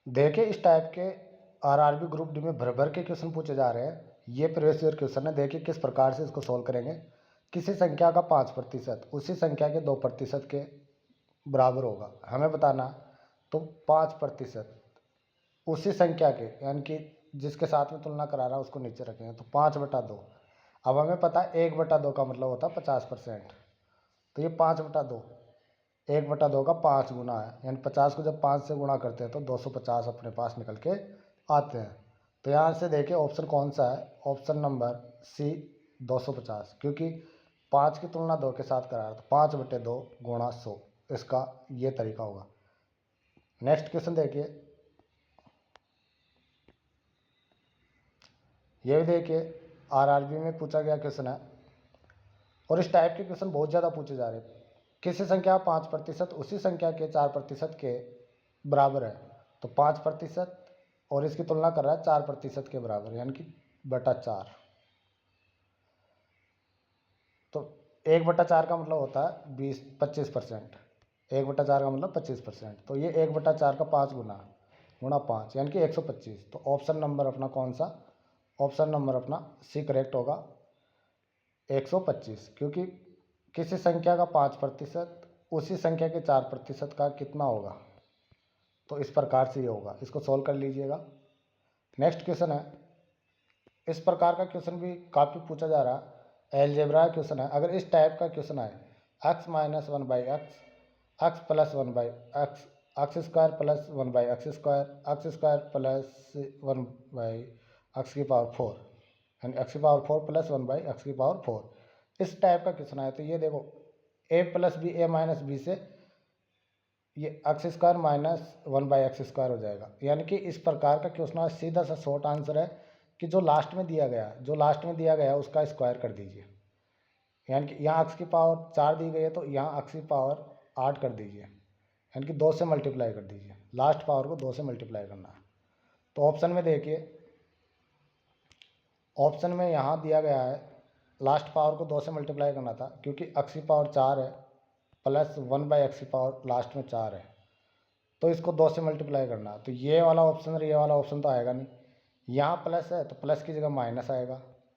देखिए इस टाइप के आरआरबी ग्रुप डी में भर भर के क्वेश्चन पूछे जा रहे हैं। ये प्रीवियस ईयर क्वेश्चन है। देखिए किस प्रकार से इसको सॉल्व करेंगे। किसी संख्या का 5% उसी संख्या के 2% के बराबर होगा, हमें बताना। तो 5% उसी संख्या के, यानी कि जिसके साथ में तुलना करा रहा है उसको नीचे रखेंगे, तो 5/2। अब हमें पता है 1/2 का मतलब होता है 50%। तो ये 5/2, 1/2 का 5 गुना है, यानी 50 को जब 5 से गुणा करते हैं तो 250 अपने पास निकल के आते हैं। तो यहाँ से देखिए ऑप्शन कौन सा है, ऑप्शन नंबर सी 250, क्योंकि 5 की तुलना 2 के साथ करा रहा है। तो 5/2 गुणा 100, इसका ये तरीका होगा। नेक्स्ट क्वेश्चन देखिए, ये भी देखिए आरआरबी में पूछा गया क्वेश्चन है, और इस टाइप के क्वेश्चन बहुत ज़्यादा पूछे जा रहे हैं। किसी संख्या 5% उसी संख्या के 4% के बराबर है, तो 5% और इसकी तुलना कर रहा है 4% के बराबर, यानी कि बटा 4। तो 1/4 का मतलब होता है 25%। 1/4 का मतलब 25%। तो ये 1/4 का 5 गुना 5, यानी कि 125। तो ऑप्शन नंबर अपना कौन सा, ऑप्शन नंबर अपना सी करेक्ट होगा, 125। क्योंकि किसी संख्या का 5% उसी संख्या के 4% का कितना होगा, तो इस प्रकार से ये होगा। इसको सोल्व कर लीजिएगा। नेक्स्ट क्वेश्चन है, इस प्रकार का क्वेश्चन भी काफ़ी पूछा जा रहा है, एलजेब्रा क्वेश्चन है। अगर इस टाइप का क्वेश्चन है, x - 1/x, x + 1/x, x² + 1/x², x² + 1/x⁴, यानी x⁴ + 1/x⁴। इस टाइप का क्वेश्चन है, तो ये देखो a + b, a - b से ये x² - 1/x² हो जाएगा। यानी कि इस प्रकार का क्वेश्चन सीधा सा शॉर्ट आंसर है कि जो लास्ट में दिया गया उसका स्क्वायर कर दीजिए। यानी कि यहाँ x की पावर 4 दी गई है, तो यहाँ x की पावर 8 कर दीजिए, यानी कि 2 से मल्टीप्लाई कर दीजिए। लास्ट पावर को 2 से मल्टीप्लाई करना है। तो ऑप्शन में देखिए, ऑप्शन में यहाँ दिया गया है लास्ट पावर को 2 से मल्टीप्लाई करना था, क्योंकि x की पावर 4 है प्लस 1/x की पावर लास्ट में 4 है, तो इसको 2 से मल्टीप्लाई करना है। तो ये वाला ऑप्शन और ये वाला ऑप्शन तो आएगा नहीं। यहाँ प्लस है तो प्लस की जगह माइनस आएगा,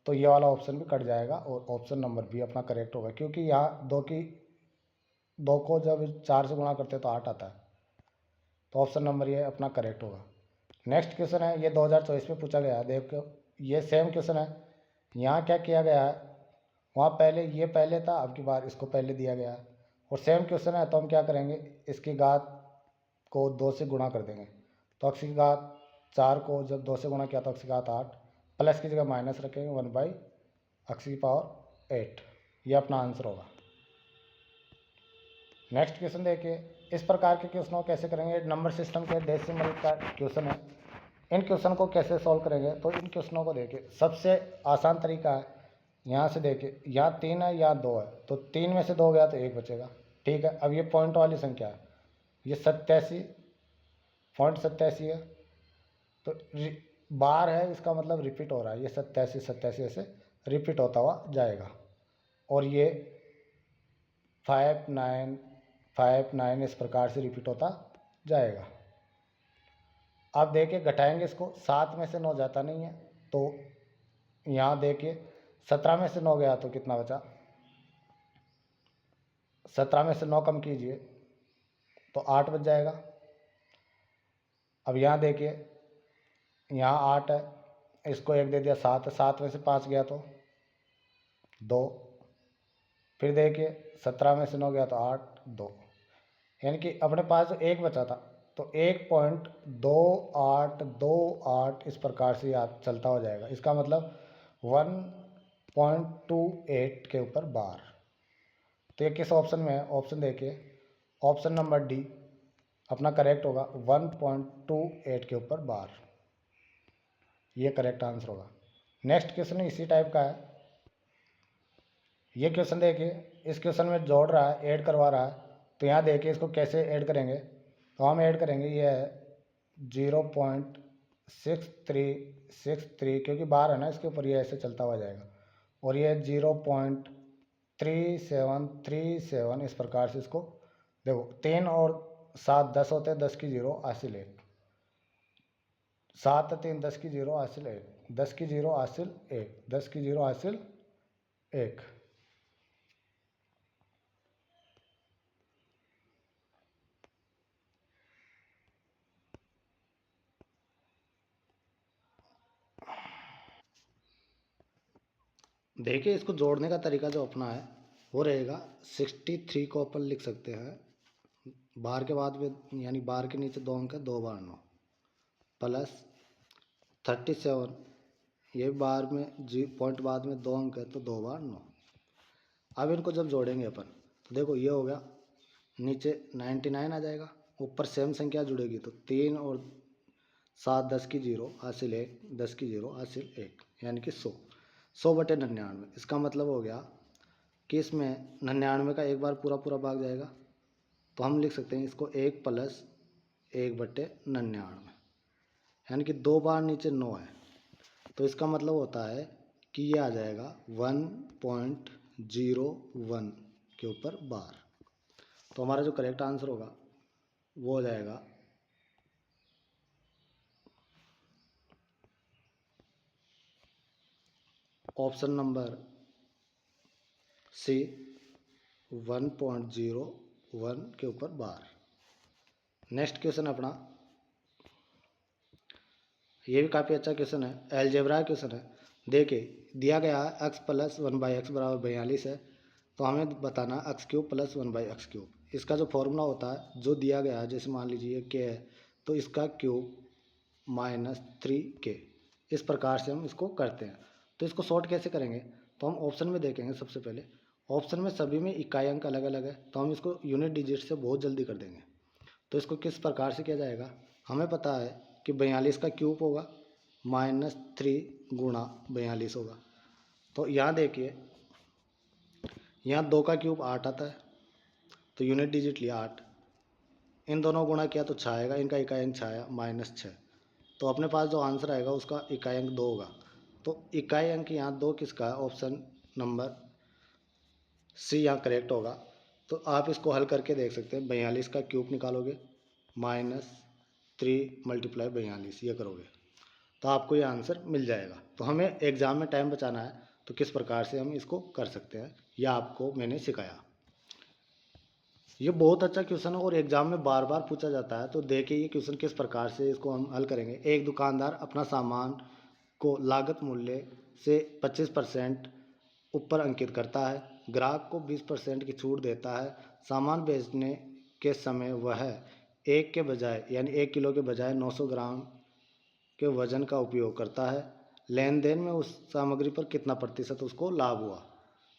तो ये वाला ऑप्शन भी कट जाएगा और ऑप्शन नंबर बी अपना करेक्ट होगा, क्योंकि यहाँ 2 को जब 4 से गुणा करते हैं तो 8 आता है। तो ऑप्शन नंबर ये अपना करेक्ट होगा। नेक्स्ट क्वेश्चन है, ये 2024 में पूछा गया है। देखो ये सेम क्वेश्चन है। यहाँ क्या किया गया है, वहाँ पहले था, अब की बार इसको पहले दिया गया है, और सेम क्वेश्चन है। तो हम क्या करेंगे, इसकी घात को 2 से गुणा कर देंगे। तो x की घात 4 को जब 2 से गुणा किया तो x की घात 8, प्लस की जगह माइनस रखेंगे 1/x⁴। ये अपना आंसर होगा। नेक्स्ट क्वेश्चन देखिए, इस प्रकार के क्वेश्चनों को कैसे करेंगे। नंबर सिस्टम के डेसिमल का क्वेश्चन है। इन क्वेश्चन को कैसे सॉल्व करेंगे, तो इन क्वेश्चनों को देखिए, सबसे आसान तरीका है, यहाँ से देखिए, यहाँ 3 है, यहाँ 2 है, तो 3 में से 2 गया तो 1 बचेगा। ठीक है, अब ये पॉइंट वाली संख्या है, ये 87.87 है, तो बार है, इसका मतलब रिपीट हो रहा है, ये 87 ऐसे रिपीट होता हुआ जाएगा। और ये 5959 इस प्रकार से रिपीट होता जाएगा। अब देखिए घटाएंगे इसको, 7 में से 9 जाता नहीं है, तो यहाँ देखिए 17 में से 9 गया तो कितना बचा, 17 में से 9 कम कीजिए तो 8 बच जाएगा। अब यहाँ देखिए, यहाँ 8 है, इसको 1 दे दिया, 7 है, 7 में से 5 गया तो 2। फिर देखिए 17 में से 9 गया तो 8, 2, यानी कि अपने पास जो 1 बचा था, तो 1.2828 इस प्रकार से याद चलता हो जाएगा। इसका मतलब 1.28 के ऊपर बार। तो ये किस ऑप्शन में है, ऑप्शन देखिए, ऑप्शन नंबर डी अपना करेक्ट होगा, 1.28 के ऊपर बार, ये करेक्ट आंसर होगा। नेक्स्ट क्वेश्चन इसी टाइप का है। ये क्वेश्चन देखिए, इस क्वेश्चन में जोड़ रहा है, ऐड करवा रहा है। तो यहाँ देखिए इसको कैसे ऐड करेंगे, तो हम ऐड करेंगे, ये है 0.6363, क्योंकि बार है ना इसके ऊपर, ये ऐसे चलता हुआ जाएगा, और ये 0.3737 इस प्रकार से इसको देखो, 3 और 7 10 होते हैं, 10 की 0 हासिल 1, 7 3 10 की 0 हासिल 1, 10 की 0 हासिल 1, 10 की 0 हासिल 1। देखिए इसको जोड़ने का तरीका जो अपना है वो रहेगा 63 को अपन लिख सकते हैं बार के बाद में, यानी बार के नीचे 2 अंक है, 2 बार 9 प्लस 37, ये बार में जी पॉइंट बाद में 2 अंक है तो 2 बार 9। अब इनको जब जोड़ेंगे अपन तो देखो ये हो गया, नीचे 99 आ जाएगा, ऊपर सेम संख्या जुड़ेगी तो 3 और 7 10 की 0 हासिल 1, 10 की 0 हासिल 1, यानी कि 100, 100/99। इसका मतलब हो गया कि इसमें 99 का एक बार पूरा पूरा भाग जाएगा, तो हम लिख सकते हैं इसको 1 प्लस 1/99, यानी कि 2 बार नीचे 9 है, तो इसका मतलब होता है कि ये आ जाएगा 1.01 के ऊपर बार। तो हमारा जो करेक्ट आंसर होगा वो हो जाएगा ऑप्शन नंबर सी, 1.01 के ऊपर बार। नेक्स्ट क्वेश्चन अपना, ये भी काफ़ी अच्छा क्वेश्चन है, अलजेब्रा क्वेश्चन है। देखिए दिया गया है x प्लस 1/x बराबर 42 है, तो हमें बताना x cube plus 1/x cube. इसका जो फॉर्मूला होता है जो दिया गया है, जैसे मान लीजिए k है तो इसका क्यूब -3k, इस प्रकार से हम इसको करते हैं। तो इसको शॉर्ट कैसे करेंगे, तो हम ऑप्शन में देखेंगे। सबसे पहले ऑप्शन में सभी में इकाई अंक अलग अलग है, तो हम इसको यूनिट डिजिट से बहुत जल्दी कर देंगे। तो इसको किस प्रकार से किया जाएगा, हमें पता है कि 42 का क्यूब होगा -3 गुणा 42 होगा। तो यहाँ देखिए, यहाँ 2 का क्यूब 8 आता है, तो यूनिट डिजिट लिया 8, इन दोनों गुणा किया तो 6 आएगा, इनका इकाई अंक 6 आया -6। तो अपने पास जो आंसर आएगा उसका इकाई अंक 2 होगा। तो इकाई अंक यहाँ 2 किसका है, ऑप्शन नंबर सी यहाँ करेक्ट होगा। तो आप इसको हल करके देख सकते हैं, 42 का क्यूब निकालोगे -3 × 42 ये करोगे तो आपको ये आंसर मिल जाएगा। तो हमें एग्ज़ाम में टाइम बचाना है, तो किस प्रकार से हम इसको कर सकते हैं यह आपको मैंने सिखाया। ये बहुत अच्छा क्वेश्चन है और एग्जाम में बार बार पूछा जाता है। तो देखिए ये क्वेश्चन किस प्रकार से इसको हम हल करेंगे। एक दुकानदार अपना सामान को लागत मूल्य से 25% ऊपर अंकित करता है, ग्राहक को 20% की छूट देता है। सामान बेचने के समय वह 1 के बजाय यानी 1 किलो के बजाय 900 ग्राम के वजन का उपयोग करता है। लेन देन में उस सामग्री पर कितना प्रतिशत उसको लाभ हुआ।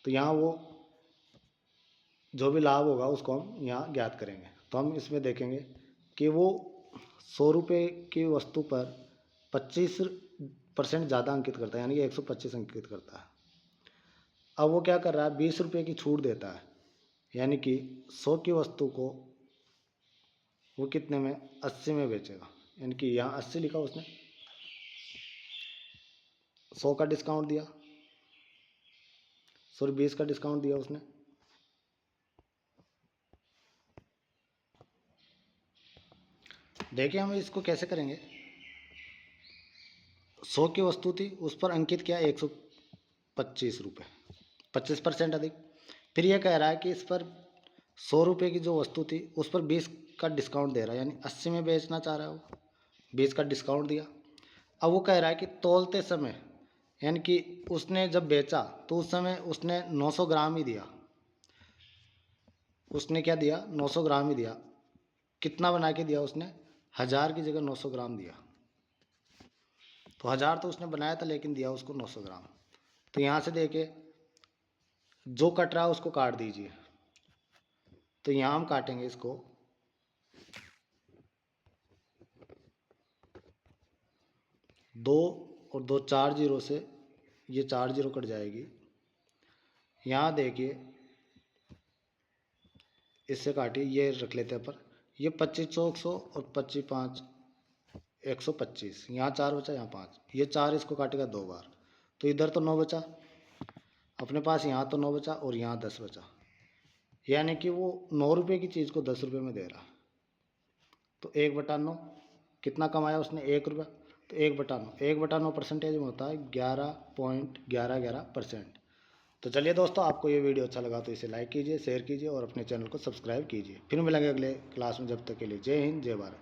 तो यहाँ वो जो भी लाभ होगा उसको हम यहाँ ज्ञात करेंगे। तो हम इसमें देखेंगे कि वो 100 रुपये की वस्तु पर 25% ज़्यादा अंकित करता है, यानी कि 125 अंकित करता है। अब वो क्या कर रहा है, 20 रुपये की छूट देता है, यानी कि 100 की वस्तु को वो कितने में, 80 में बेचेगा। यानी कि यहाँ 80 लिखा उसने, 100 का डिस्काउंट दिया, सॉरी 20 का डिस्काउंट दिया उसने। देखिए हम इसको कैसे करेंगे, 100 की वस्तु थी उस पर अंकित किया 125 रुपये, 25% अधिक। फिर यह कह रहा है कि इस पर 100 रुपये की जो वस्तु थी उस पर 20 का डिस्काउंट दे रहा है, यानी 80 में बेचना चाह रहा है वो, 20 का डिस्काउंट दिया। अब वो कह रहा है कि तौलते समय, यानी कि उसने जब बेचा तो उस समय उसने 900 ग्राम ही दिया। उसने क्या दिया, 900 ग्राम ही दिया। कितना बना के दिया उसने, 1000 की जगह 900 ग्राम दिया। तो 1000 तो उसने बनाया था लेकिन दिया उसको 900 ग्राम। तो यहाँ से देखिए जो कट रहा है उसको काट दीजिए। तो यहाँ हम काटेंगे इसको, दो और दो 4 जीरो से ये 4 जीरो कट जाएगी। यहाँ देखिए इससे काटिए, ये रख लेते हैं पर, ये 25 चौक 100 और 25 5 125, यहाँ 4 बचा यहाँ 5, ये 4 इसको काटेगा 2 बार। तो इधर तो 9 बचा अपने पास, यहाँ तो 9 बचा और यहाँ 10 बचा, यानी कि वो 9 रुपये की चीज़ को 10 रुपये में दे रहा। तो 1/9 कितना कमाया उसने, 1 रुपया। तो 1/9 परसेंटेज में होता है 11.11%। तो चलिए दोस्तों, आपको ये वीडियो अच्छा लगा तो इसे लाइक कीजिए, शेयर कीजिए और अपने चैनल को सब्सक्राइब कीजिए। फिर मिलेंगे अगले क्लास में, जब तक के लिए जय हिंद जय भारत।